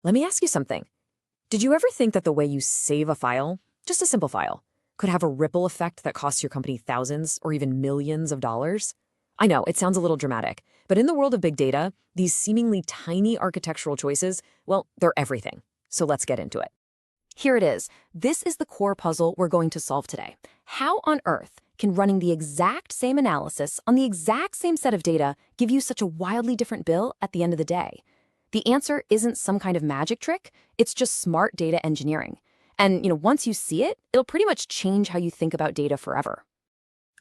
Let me ask you something. Did you ever think that the way you save a file, just a simple file, could have a ripple effect that costs your company thousands or even millions of dollars? I know, it sounds a little dramatic, but in the world of big data, these seemingly tiny architectural choices, well, they're everything. So let's get into it. Here it is. This is the core puzzle we're going to solve today. How on earth can running the exact same analysis on the exact same set of data give you such a wildly different bill at the end of the day? The answer isn't some kind of magic trick, it's just smart data engineering. And once you see it, it'll pretty much change how you think about data forever.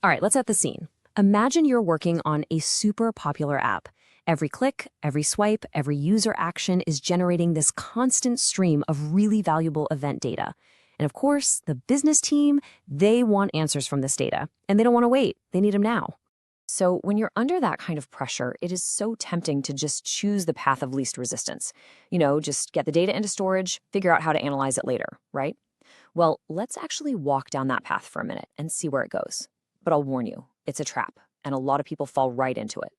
All right, let's set the scene. Imagine you're working on a super popular app. Every click, every swipe, every user action is generating this constant stream of really valuable event data. And of course, the business team, they want answers from this data, and they don't want to wait. They need them now. So when you're under that kind of pressure, it is so tempting to just choose the path of least resistance. Just get the data into storage, figure out how to analyze it later, right? Well, let's actually walk down that path for a minute and see where it goes. But I'll warn you, it's a trap, and a lot of people fall right into it.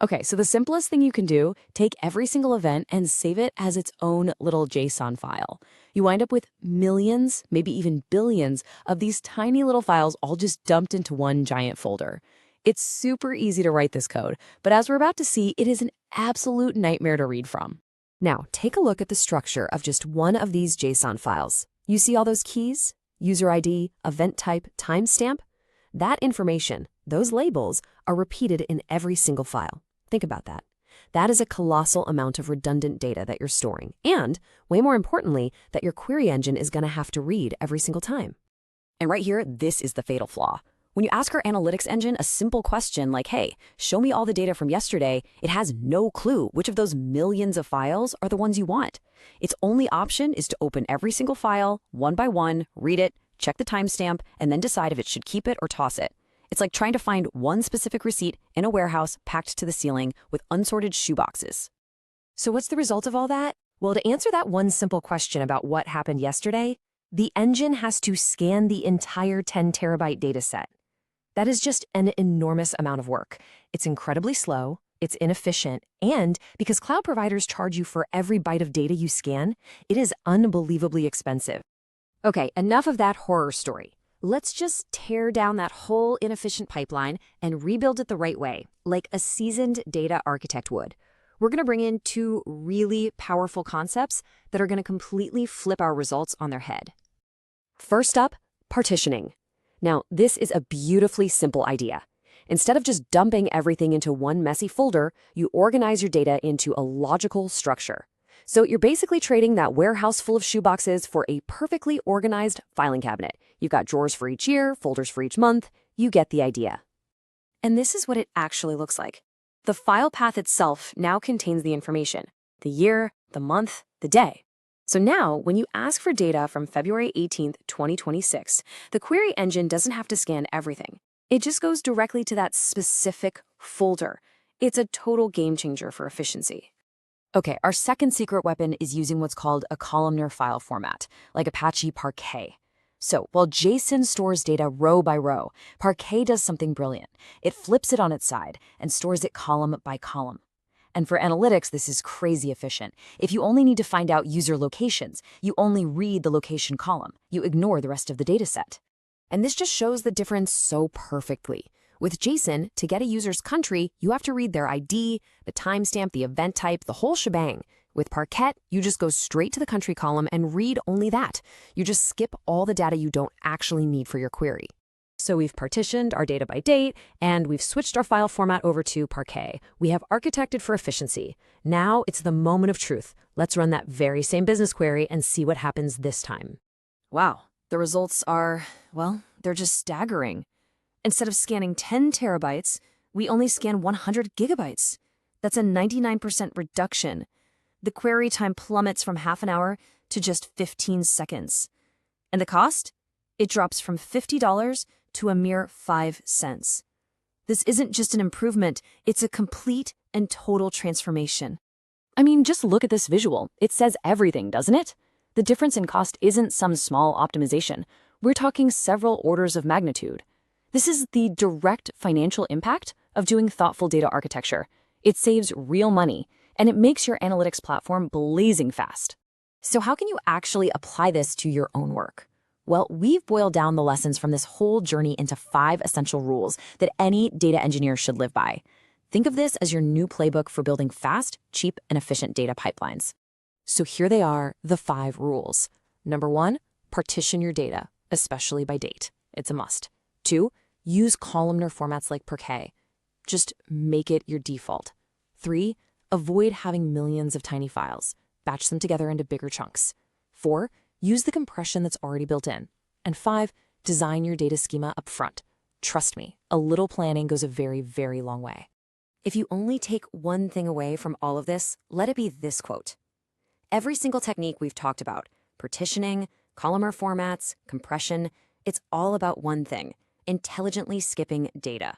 Okay, so the simplest thing you can do, take every single event and save it as its own little JSON file. You wind up with millions, maybe even billions, of these tiny little files all just dumped into one giant folder. It's super easy to write this code, but as we're about to see, it is an absolute nightmare to read from. Now, take a look at the structure of just one of these JSON files. You see all those keys? User ID, event type, timestamp? That information, those labels, are repeated in every single file. Think about that. That is a colossal amount of redundant data that you're storing, and, way more importantly, that your query engine is going to have to read every single time. And right here, this is the fatal flaw. When you ask our analytics engine a simple question like, hey, show me all the data from yesterday, it has no clue which of those millions of files are the ones you want. Its only option is to open every single file, one by one, read it, check the timestamp, and then decide if it should keep it or toss it. It's like trying to find one specific receipt in a warehouse packed to the ceiling with unsorted shoeboxes. So what's the result of all that? Well, to answer that one simple question about what happened yesterday, the engine has to scan the entire 10 terabyte data set. That is just an enormous amount of work. It's incredibly slow, it's inefficient, and because cloud providers charge you for every byte of data you scan, it is unbelievably expensive. Okay, enough of that horror story. Let's just tear down that whole inefficient pipeline and rebuild it the right way, like a seasoned data architect would. We're going to bring in two really powerful concepts that are going to completely flip our results on their head. First up, partitioning. Now, this is a beautifully simple idea. Instead of just dumping everything into one messy folder, you organize your data into a logical structure. So you're basically trading that warehouse full of shoeboxes for a perfectly organized filing cabinet. You've got drawers for each year, folders for each month. You get the idea. And this is what it actually looks like. The file path itself now contains the information: the year, the month, the day. So now, when you ask for data from February 18th, 2026, the query engine doesn't have to scan everything. It just goes directly to that specific folder. It's a total game changer for efficiency. Okay, our second secret weapon is using what's called a columnar file format, like Apache Parquet. So, while JSON stores data row by row, Parquet does something brilliant. It flips it on its side and stores it column by column. And for analytics, this is crazy efficient. If you only need to find out user locations, you only read the location column. You ignore the rest of the data set. And this just shows the difference so perfectly. With JSON, to get a user's country, you have to read their ID, the timestamp, the event type, the whole shebang. With Parquet, you just go straight to the country column and read only that. You just skip all the data you don't actually need for your query. So we've partitioned our data by date, and we've switched our file format over to Parquet. We have architected for efficiency. Now it's the moment of truth. Let's run that very same business query and see what happens this time. Wow, the results are, well, they're just staggering. Instead of scanning 10 terabytes, we only scan 100 gigabytes. That's a 99% reduction. The query time plummets from half an hour to just 15 seconds. And the cost? It drops from $50 to a mere 5 cents. This isn't just an improvement, it's a complete and total transformation. I mean, just look at this visual. It says everything, doesn't it? The difference in cost isn't some small optimization. We're talking several orders of magnitude. This is the direct financial impact of doing thoughtful data architecture. It saves real money, and it makes your analytics platform blazing fast. So how can you actually apply this to your own work? Well, we've boiled down the lessons from this whole journey into 5 essential rules that any data engineer should live by. Think of this as your new playbook for building fast, cheap, and efficient data pipelines. So here they are, the 5 rules. Number 1, partition your data, especially by date. It's a must. 2, use columnar formats like Parquet. Just make it your default. 3, avoid having millions of tiny files. Batch them together into bigger chunks. 4, use the compression that's already built in. And 5, design your data schema up front. Trust me, a little planning goes a very, very long way. If you only take one thing away from all of this, let it be this quote. Every single technique we've talked about, partitioning, columnar formats, compression, it's all about one thing: intelligently skipping data.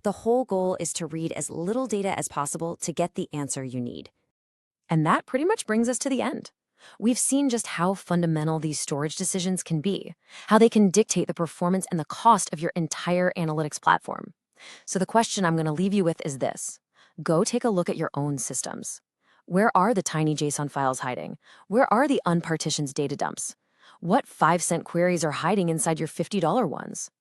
The whole goal is to read as little data as possible to get the answer you need. And that pretty much brings us to the end. We've seen just how fundamental these storage decisions can be, how they can dictate the performance and the cost of your entire analytics platform. So the question I'm going to leave you with is this. Go take a look at your own systems. Where are the tiny JSON files hiding? Where are the unpartitioned data dumps? What 5-cent queries are hiding inside your $50 ones?